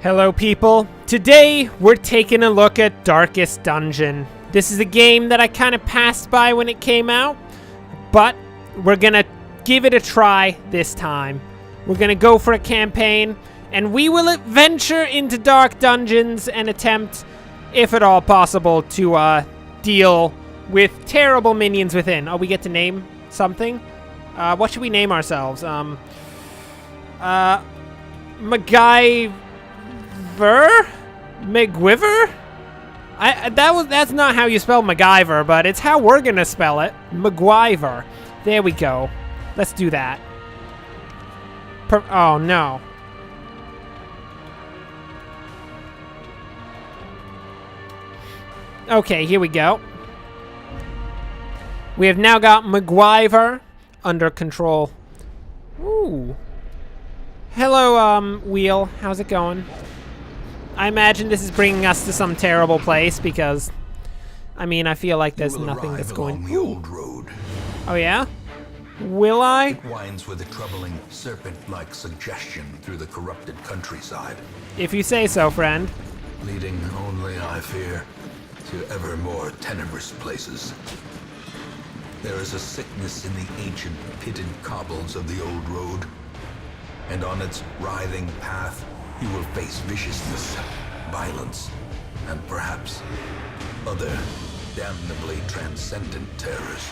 Hello people, today we're taking a look at Darkest Dungeon. This is a game that I kind of passed by when it came out, but we're gonna give it a try this time. We're gonna go for a campaign, and we will venture into dark dungeons and attempt, if at all possible, to deal with terrible minions within. Oh, we get to name something? What should we name ourselves? McGuiver? That's not how you spell MacGyver, but it's how we're gonna spell it. McGuiver. There we go. Let's do that. Oh no. Okay, here we go. We have now got McGuiver under control. Ooh. Hello, Wheel. How's it going? I imagine this is bringing us to some terrible place because, I mean, I feel like there's nothing that's going. The old road. Oh yeah? Will I? It winds with a troubling serpent-like suggestion through the corrupted countryside. If you say so, friend. Leading only, I fear, to ever more tenebrous places. There is a sickness in the ancient pitted cobbles of the old road, and on its writhing path you will face viciousness, violence, and perhaps other damnably transcendent terrors.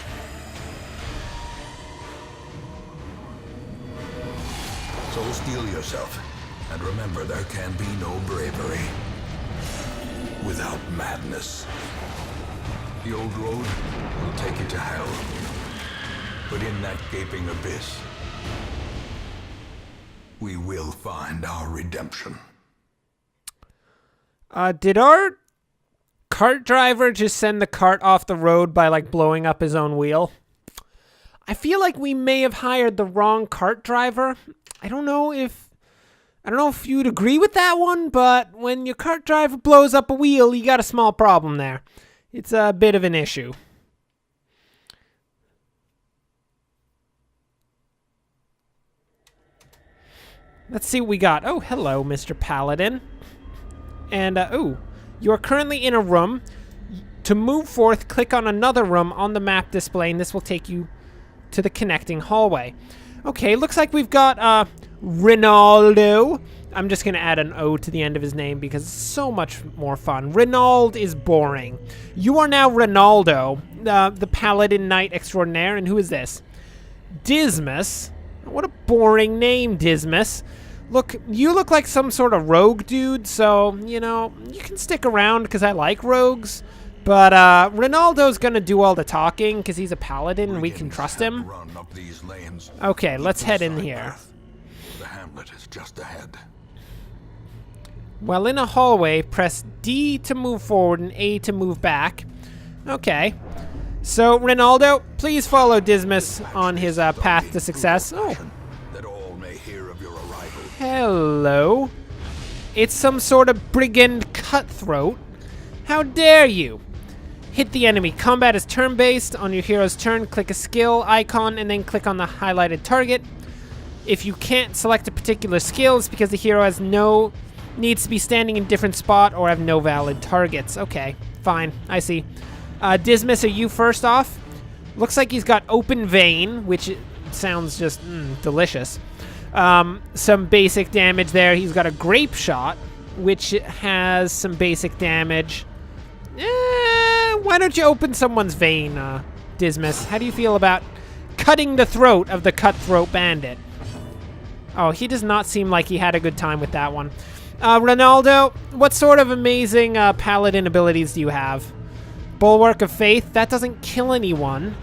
So steel yourself, and remember there can be no bravery without madness. The old road will take you to hell, but in that gaping abyss, we will find our redemption. Did our cart driver just send the cart off the road by, like, blowing up his own wheel? I feel like we may have hired the wrong cart driver. I don't know if you'd agree with that one, but when your cart driver blows up a wheel, you got a small problem there. It's a bit of an issue. Let's see what we got. Oh, hello, Mr. Paladin. And, ooh, you are currently in a room. To move forth, click on another room on the map display, and this will take you to the connecting hallway. Okay, looks like we've got, Reynauldo. I'm just going to add an O to the end of his name because it's so much more fun. Reynauldo is boring. You are now Reynauldo, the Paladin Knight Extraordinaire, and who is this? Dismas. What a boring name, Dismas. Look, you look like some sort of rogue dude, so, you know, you can stick around because I like rogues. But Reynauldo's gonna do all the talking because he's a paladin and we can trust him. Okay, let's head in here. The hamlet is just ahead. While in a hallway, press D to move forward and A to move back. Okay. So, Reynauldo, please follow Dismas on his path to success. Oh. Hello. It's some sort of brigand cutthroat. How dare you? Hit the enemy. Combat is turn-based. On your hero's turn, click a skill icon and then click on the highlighted target. If you can't select a particular skill, it's because the hero needs to be standing in a different spot or have no valid targets. Okay, fine. I see. Dismas, are you first off? Looks like he's got open vein, which sounds just delicious. Some basic damage there. He's got a grape shot, which has some basic damage. Why don't you open someone's vein, Dismas? How do you feel about cutting the throat of the cutthroat bandit? Oh, he does not seem like he had a good time with that one. Reynauldo, what sort of amazing paladin abilities do you have? Bulwark of Faith, that doesn't kill anyone.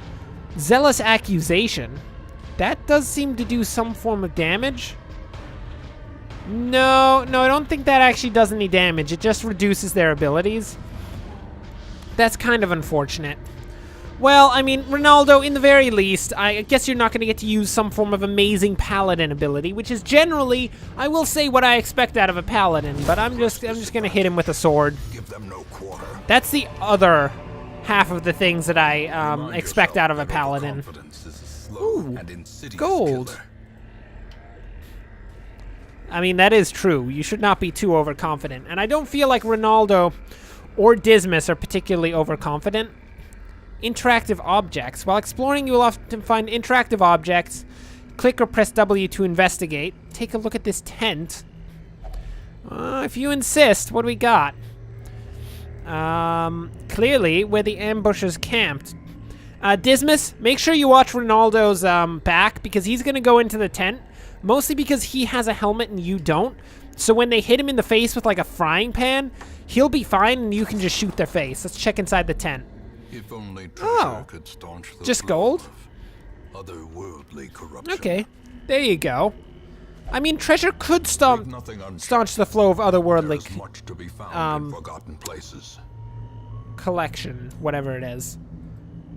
Zealous Accusation, that does seem to do some form of damage. No, I don't think that actually does any damage. It just reduces their abilities. That's kind of unfortunate. Well, I mean, Reynauldo, in the very least, I guess you're not going to get to use some form of amazing paladin ability, which is generally, I will say, what I expect out of a paladin, but I'm just going to hit him with a sword. Give them no quarter. That's the other half of the things that I expect out of a paladin. Ooh, gold. I mean, that is true. You should not be too overconfident. And I don't feel like Reynauldo or Dismas are particularly overconfident. Interactive objects. While exploring, you will often find interactive objects. Click or press W to investigate. Take a look at this tent. If you insist, what do we got? Clearly, where the ambushers camped. Dismas, make sure you watch Reynauldo's back, because he's going to go into the tent. Mostly because he has a helmet and you don't. So when they hit him in the face with like a frying pan, he'll be fine and you can just shoot their face. Let's check inside the tent. If only treasure could staunch the just flow gold? of otherworldly corruption. Okay, there you go. I mean, treasure could staunch the flow of otherworldly There's much to be found in forgotten places. collection, whatever it is.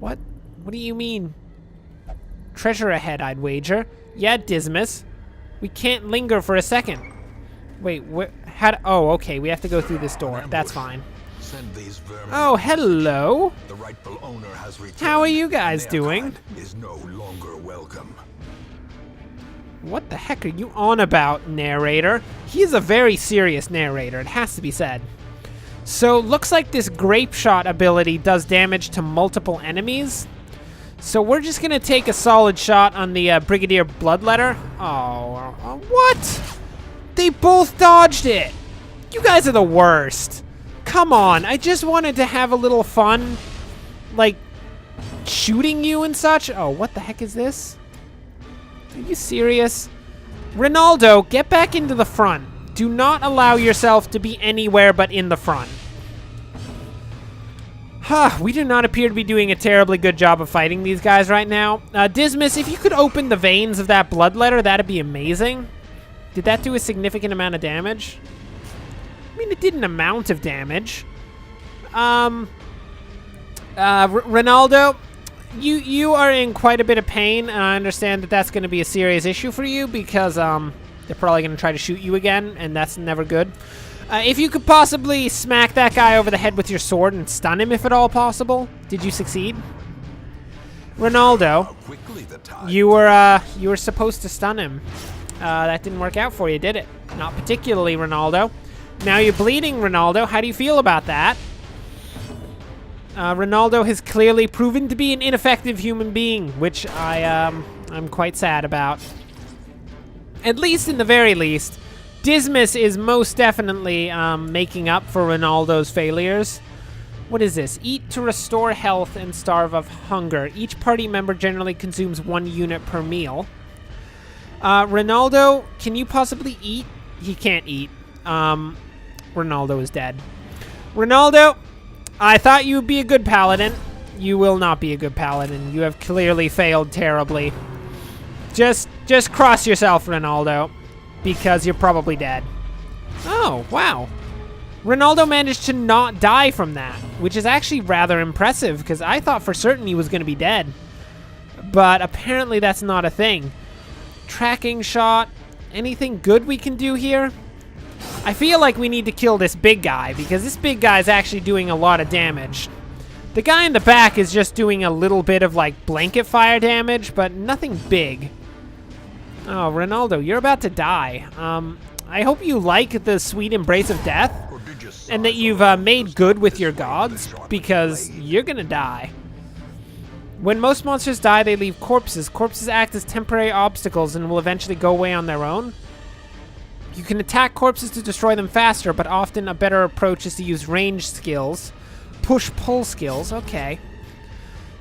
What? What do you mean? Treasure ahead, I'd wager. Yeah, Dismas. We can't linger for a second. Wait, oh, okay, we have to go through this door. That's fine. Send these vermin. Oh, hello. The rightful owner has returned. How are you guys Their doing? kind is no longer welcome. What the heck are you on about, narrator? He's a very serious narrator, it has to be said. So, looks like this grape shot ability does damage to multiple enemies. So we're just gonna take a solid shot on the Brigadier Bloodletter. Oh, what? They both dodged it. You guys are the worst. Come on, I just wanted to have a little fun, like, shooting you and such. Oh, what the heck is this? Are you serious? Reynauldo, get back into the front. Do not allow yourself to be anywhere but in the front. We do not appear to be doing a terribly good job of fighting these guys right now. Dismas, if you could open the veins of that bloodletter, that'd be amazing. Did that do a significant amount of damage? I mean, it did an amount of damage. Reynauldo, you are in quite a bit of pain, and I understand that that's going to be a serious issue for you because they're probably going to try to shoot you again, and that's never good. If you could possibly smack that guy over the head with your sword and stun him, if at all possible. Did you succeed? Reynauldo, you were supposed to stun him. That didn't work out for you, did it? Not particularly, Reynauldo. Now you're bleeding, Reynauldo. How do you feel about that? Reynauldo has clearly proven to be an ineffective human being, which I'm quite sad about. At least, in the very least, Dismas is most definitely making up for Reynauldo's failures. What is this? Eat to restore health and starve of hunger. Each party member generally consumes 1 unit per meal. Reynauldo, can you possibly eat? He can't eat. Reynauldo is dead. Reynauldo, I thought you would be a good paladin. You will not be a good paladin. You have clearly failed terribly. Just cross yourself, Reynauldo, because you're probably dead. Oh, wow. Reynauldo managed to not die from that, which is actually rather impressive, because I thought for certain he was going to be dead. But apparently that's not a thing. Tracking shot. Anything good we can do here? I feel like we need to kill this big guy, because this big guy is actually doing a lot of damage. The guy in the back is just doing a little bit of, like, blanket fire damage, but nothing big. Oh, Reynauldo, you're about to die. I hope you like the sweet embrace of death, and that you've made good with your gods, because you're gonna die. When most monsters die, they leave corpses. Corpses act as temporary obstacles and will eventually go away on their own. You can attack corpses to destroy them faster, but often a better approach is to use ranged skills. Push-pull skills, okay.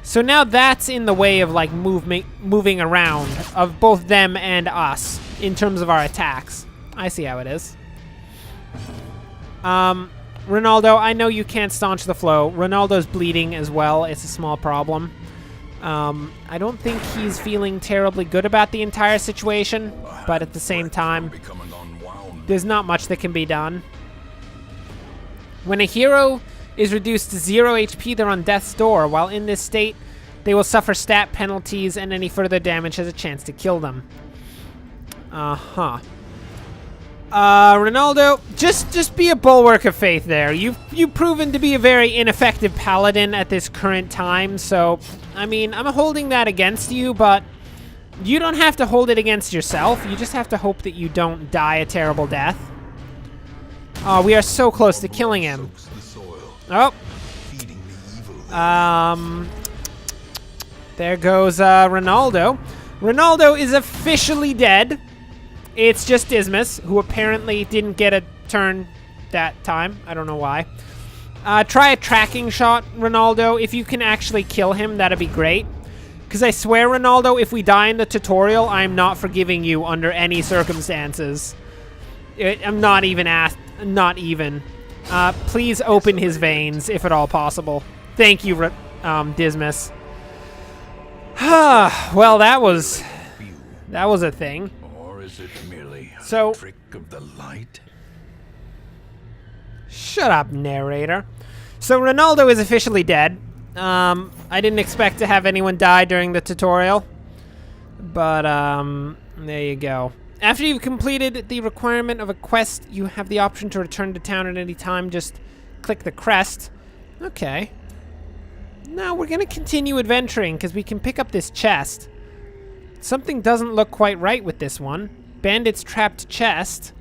So now that's in the way of, like, moving around of both them and us in terms of our attacks. I see how it is. Reynauldo, I know you can't staunch the flow. Reynauldo's bleeding as well. It's a small problem. I don't think he's feeling terribly good about the entire situation, but at the same time, there's not much that can be done. When a hero is reduced to 0 HP, they're on death's door. While in this state, they will suffer stat penalties, and any further damage has a chance to kill them. Reynauldo, just be a bulwark of faith there. You've proven to be a very ineffective paladin at this current time, so, I mean, I'm holding that against you, but You don't have to hold it against yourself. You just have to hope that you don't die a terrible death. Oh, we are so close to killing him. Oh. There goes Reynauldo. Reynauldo is officially dead. It's just Dismas, who apparently didn't get a turn that time. I don't know why. Try a tracking shot, Reynauldo. If you can actually kill him, that'd be great. Because I swear, Reynauldo, if we die in the tutorial, I'm not forgiving you under any circumstances. I'm not even asked. Not even. Please open his veins, if at all possible. Thank you, Dismas. Well, that was a thing. Or is it merely a trick of the light? Shut up, narrator. So Reynauldo is officially dead. I didn't expect to have anyone die during the tutorial, but there you go. After you've completed the requirement of a quest, you have the option to return to town at any time. Just click the crest. Okay. Now we're gonna continue adventuring because we can pick up this chest. Something doesn't look quite right with this one. Bandits trapped chest.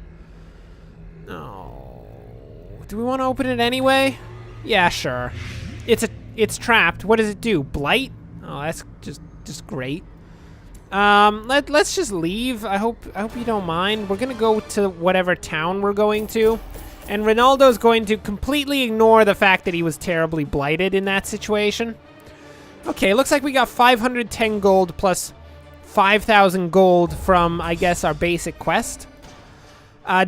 Oh, do we want to open it anyway? Yeah, sure. It's trapped. What does it do? Blight? Oh, that's just great. Let's just leave. I hope you don't mind. We're gonna go to whatever town we're going to, and Reynauldo's going to completely ignore the fact that he was terribly blighted in that situation. Okay, looks like we got 510 gold plus 5,000 gold from, I guess, our basic quest.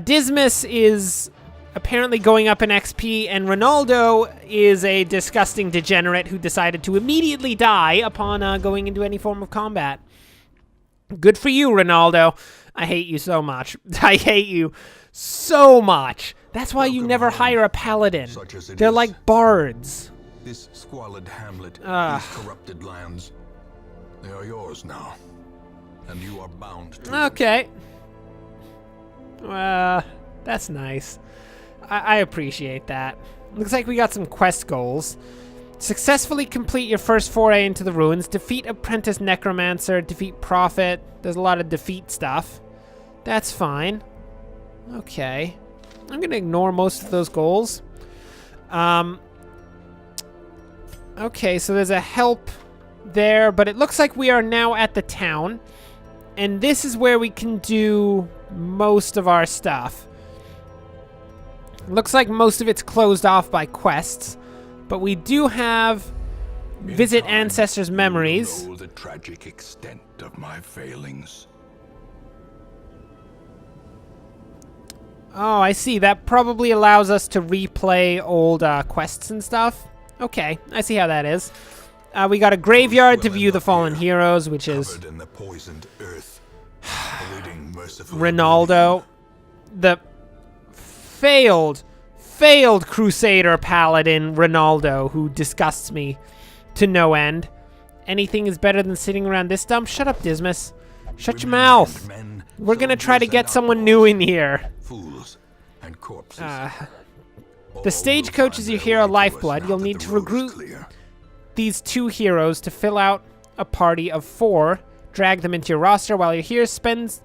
Dismas is apparently going up in XP, and Reynauldo is a disgusting degenerate who decided to immediately die upon going into any form of combat. Good for you, Reynauldo. I hate you so much. I hate you so much. That's why you never hire a paladin. They're like bards. This squalid hamlet, these corrupted lands, they are yours now, and you are bound to Okay. That's nice. I appreciate that. Looks like we got some quest goals. Successfully complete your first foray into the ruins. Defeat Apprentice Necromancer. Defeat Prophet. There's a lot of defeat stuff. That's fine. Okay. I'm gonna ignore most of those goals. Okay, so there's a help there, but it looks like we are now at the town. And this is where we can do most of our stuff. Looks like most of it's closed off by quests, but we do have visit ancestors' memories. Know the tragic extent of my failings. Oh, I see. That probably allows us to replay old quests and stuff. Okay, I see how that is. We got a graveyard to view the fallen heroes, which is in the poisoned earth, Reynauldo, the failed Crusader Paladin Reynauldo, who disgusts me to no end. Anything is better than sitting around this dump. Shut up, Dismas. Shut your mouth. We're gonna try to get someone new in here. Fools and corpses. The stagecoach is your hero lifeblood. You'll need to recruit these 2 heroes to fill out a party of 4. Drag them into your roster while you're here. Spend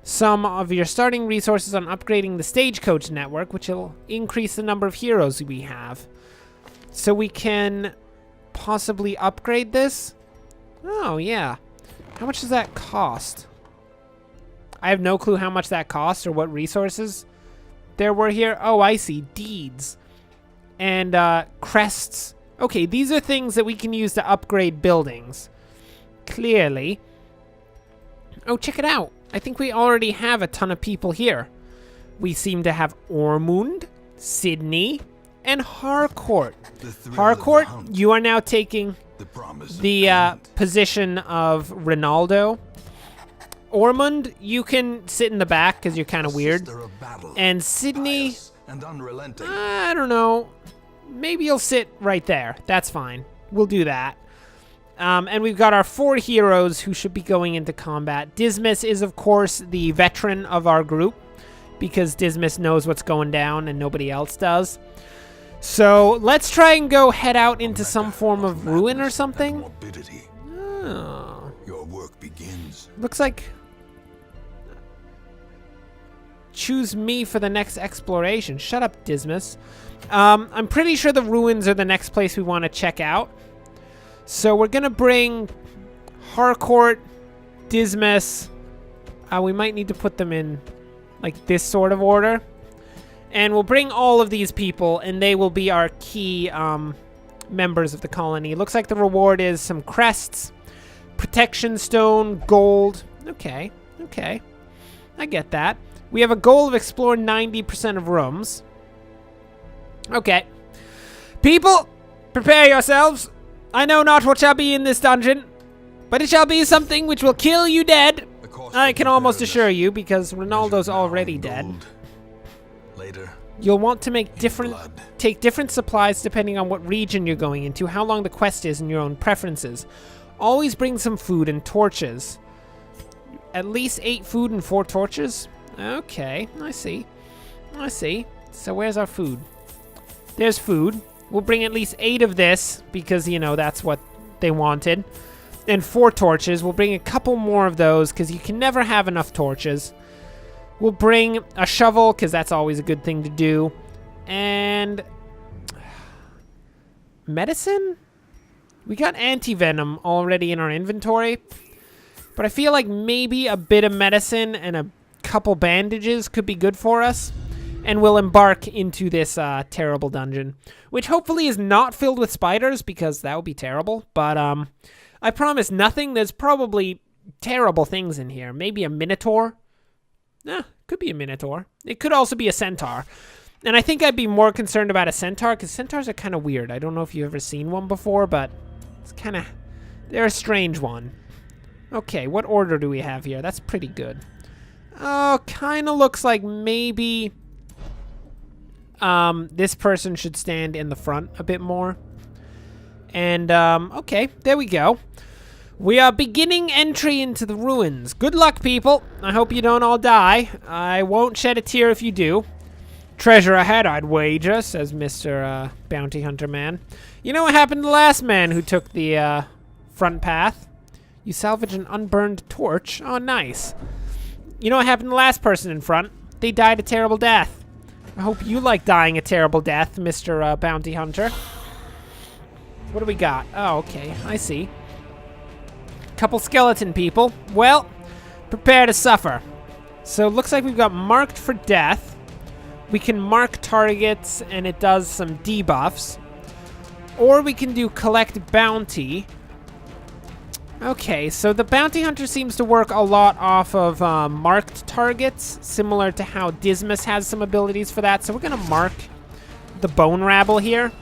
some of your starting resources on upgrading the stagecoach network, which will increase the number of heroes we have. So we can possibly upgrade this. Oh, yeah. How much does that cost? I have no clue how much that costs or what resources there were here. Oh, I see. Deeds. And crests. Okay, these are things that we can use to upgrade buildings. Clearly. Oh, check it out. I think we already have a ton of people here. We seem to have Ormund, Sydney, and Harcourt. Harcourt, you are now taking the position of Reynauldo. Ormund, you can sit in the back because you're kind of weird. And Sydney, I don't know. Maybe you'll sit right there. That's fine. We'll do that. And we've got our 4 heroes who should be going into combat. Dismas is, of course, the veteran of our group because Dismas knows what's going down and nobody else does. So let's try and go head out into some form of ruin or something. Oh. Your work begins. Looks like... Choose me for the next exploration. Shut up, Dismas. I'm pretty sure the ruins are the next place we want to check out. So we're going to bring Harcourt, Dismas. We might need to put them in like this sort of order. And we'll bring all of these people, and they will be our key members of the colony. Looks like the reward is some crests, protection stone, gold. Okay, okay. I get that. We have a goal of explore 90% of rooms. Okay. People, prepare yourselves. I know not what shall be in this dungeon, but it shall be something which will kill you dead. I can almost assure you, because Reynauldo's already dead. Later, you'll want to take different supplies depending on what region you're going into, how long the quest is, and your own preferences. Always bring some food and torches. At least 8 food and 4 torches? Okay, I see. I see. So where's our food? There's food. We'll bring at least 8 of this because, you know, that's what they wanted. And 4 torches. We'll bring a couple more of those because you can never have enough torches. We'll bring a shovel because that's always a good thing to do. And... medicine? We got anti-venom already in our inventory. But I feel like maybe a bit of medicine and a couple bandages could be good for us. And we'll embark into this terrible dungeon. Which hopefully is not filled with spiders because that would be terrible. But I promise nothing. There's probably terrible things in here. Maybe a minotaur. Could be a minotaur. It could also be a centaur. And I think I'd be more concerned about a centaur because centaurs are kind of weird. I don't know if you've ever seen one before, but it's kind of... they're a strange one. Okay, what order do we have here? That's pretty good. Oh, kind of looks like maybe this person should stand in the front a bit more. And, okay, there we go. We are beginning entry into the ruins. Good luck, people. I hope you don't all die. I won't shed a tear if you do. Treasure ahead, I'd wager, says Mr. Bounty Hunter Man. You know what happened to the last man who took the front path? You salvage an unburned torch. Oh, nice. You know what happened to the last person in front? They died a terrible death. I hope you like dying a terrible death, Mr. Bounty Hunter. What do we got? Oh, okay. I see. Couple skeleton people. Well, prepare to suffer. So it looks like we've got marked for death. We can mark targets and it does some debuffs. Or we can do collect bounty. Okay, so the bounty hunter seems to work a lot off of marked targets, similar to how Dismas has some abilities for that. So we're gonna mark the bone rabble here.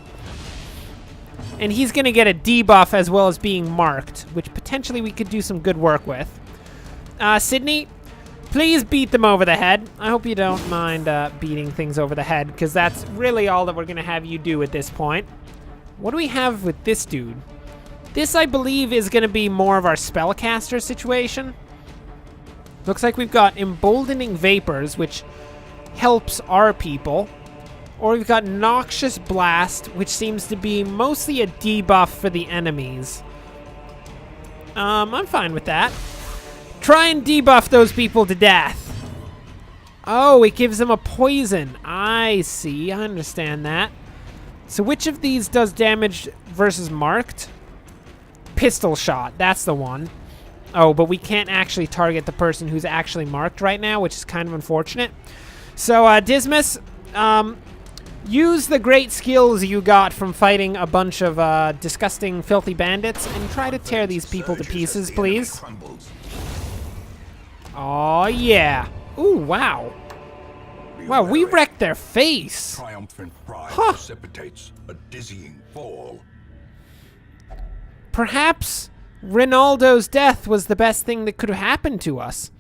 And he's gonna get a debuff as well as being marked, which potentially we could do some good work with. Sydney, please beat them over the head. I hope you don't mind beating things over the head, because that's really all that we're gonna have you do at this point. What do we have with this dude? This, I believe, is gonna be more of our spellcaster situation. Looks like we've got emboldening vapors, which helps our people. Or we've got Noxious Blast, which seems to be mostly a debuff for the enemies. I'm fine with that. Try and debuff those people to death. Oh, it gives them a poison. I see. I understand that. So which of these does damage versus marked? Pistol shot. That's the one. Oh, but we can't actually target the person who's actually marked right now, which is kind of unfortunate. So, Dismas, use the great skills you got from fighting a bunch of disgusting, filthy bandits and try to tear these people to pieces, please. Oh, yeah. Ooh, wow. Wow, we wrecked their face. Triumphant pride precipitates a dizzying fall. Perhaps Reynauldo's death was the best thing that could have happened to us.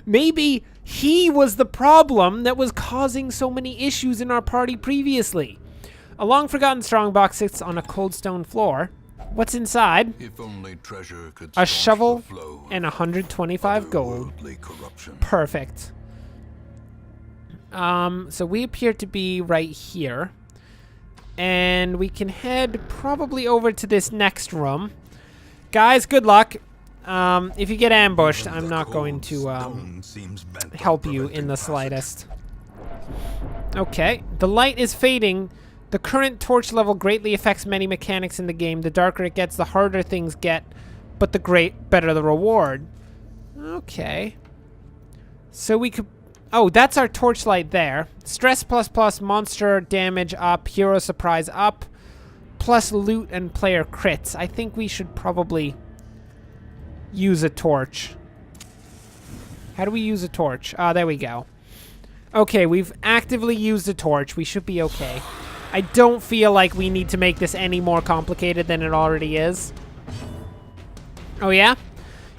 Maybe he was the problem that was causing so many issues in our party previously. A long-forgotten strongbox sits on a cold stone floor. What's inside? If only treasure could a shovel and 125 gold. Perfect. So we appear to be right here. And we can head probably over to this next room. Guys, good luck. If you get ambushed, I'm not going to help you in the slightest. Okay, the light is fading. The current torch level greatly affects many mechanics in the game. The darker it gets, the harder things get, but the better the reward. Okay. So we could... Oh, that's our torchlight there. Stress ++, monster damage up, hero surprise up, plus loot and player crits. I think we should probably use a torch. How do we use a torch? Ah, there we go. Okay, we've actively used a torch. We should be okay. I don't feel like we need to make this any more complicated than it already is. Oh, yeah?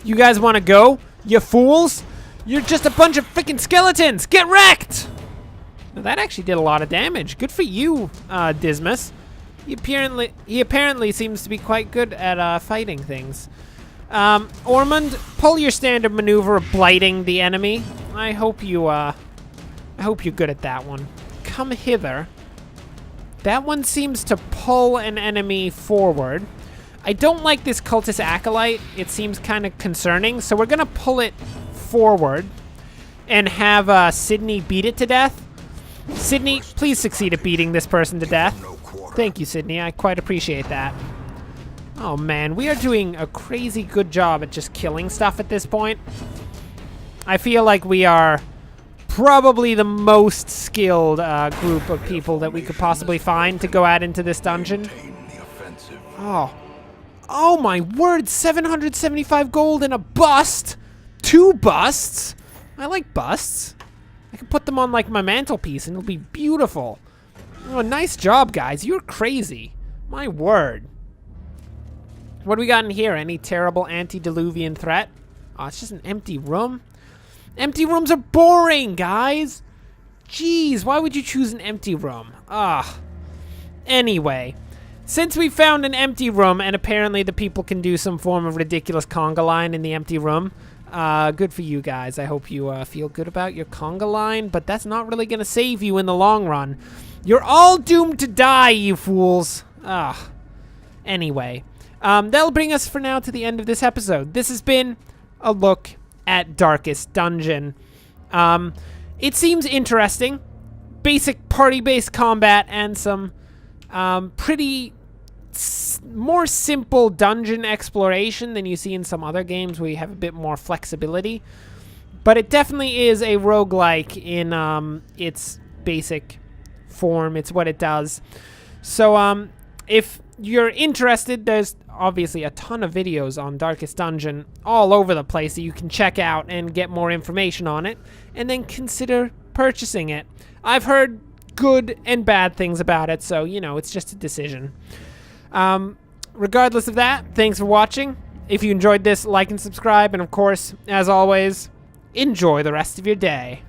You guys want to go? You fools? You're just a bunch of freaking skeletons! Get wrecked! Now, that actually did a lot of damage. Good for you, Dismas. He apparently seems to be quite good at fighting things. Ormond, pull your standard maneuver of blighting the enemy. I hope you're good at that one. Come hither. That one seems to pull an enemy forward. I don't like this cultist acolyte. It seems kind of concerning, so we're gonna pull it forward and have Sydney beat it to death. Sydney, please succeed at beating this person to death. Thank you, Sydney. I quite appreciate that. Oh man, we are doing a crazy good job at just killing stuff at this point. I feel like we are probably the most skilled group of people that we could possibly find to go out into this dungeon. Oh my word, 775 gold and a bust! 2 busts? I like busts. I can put them on like my mantelpiece and it'll be beautiful. Oh, nice job, guys. You're crazy. My word. What do we got in here? Any terrible antediluvian threat? Oh, it's just an empty room. Empty rooms are boring, guys. Jeez, why would you choose an empty room? Anyway, since we found an empty room and apparently the people can do some form of ridiculous conga line in the empty room, good for you guys. I hope you feel good about your conga line, but that's not really going to save you in the long run. You're all doomed to die, you fools. Anyway, that'll bring us for now to the end of this episode. This has been a look at Darkest Dungeon. It seems interesting. Basic party-based combat and some pretty more simple dungeon exploration than you see in some other games where you have a bit more flexibility. But it definitely is a roguelike in its basic form. It's what it does. So if you're interested, there's obviously a ton of videos on Darkest Dungeon all over the place that you can check out and get more information on it, and then consider purchasing it. I've heard good and bad things about it, so, you know, it's just a decision. Regardless of that, thanks for watching. If you enjoyed this, like and subscribe, and of course, as always, enjoy the rest of your day.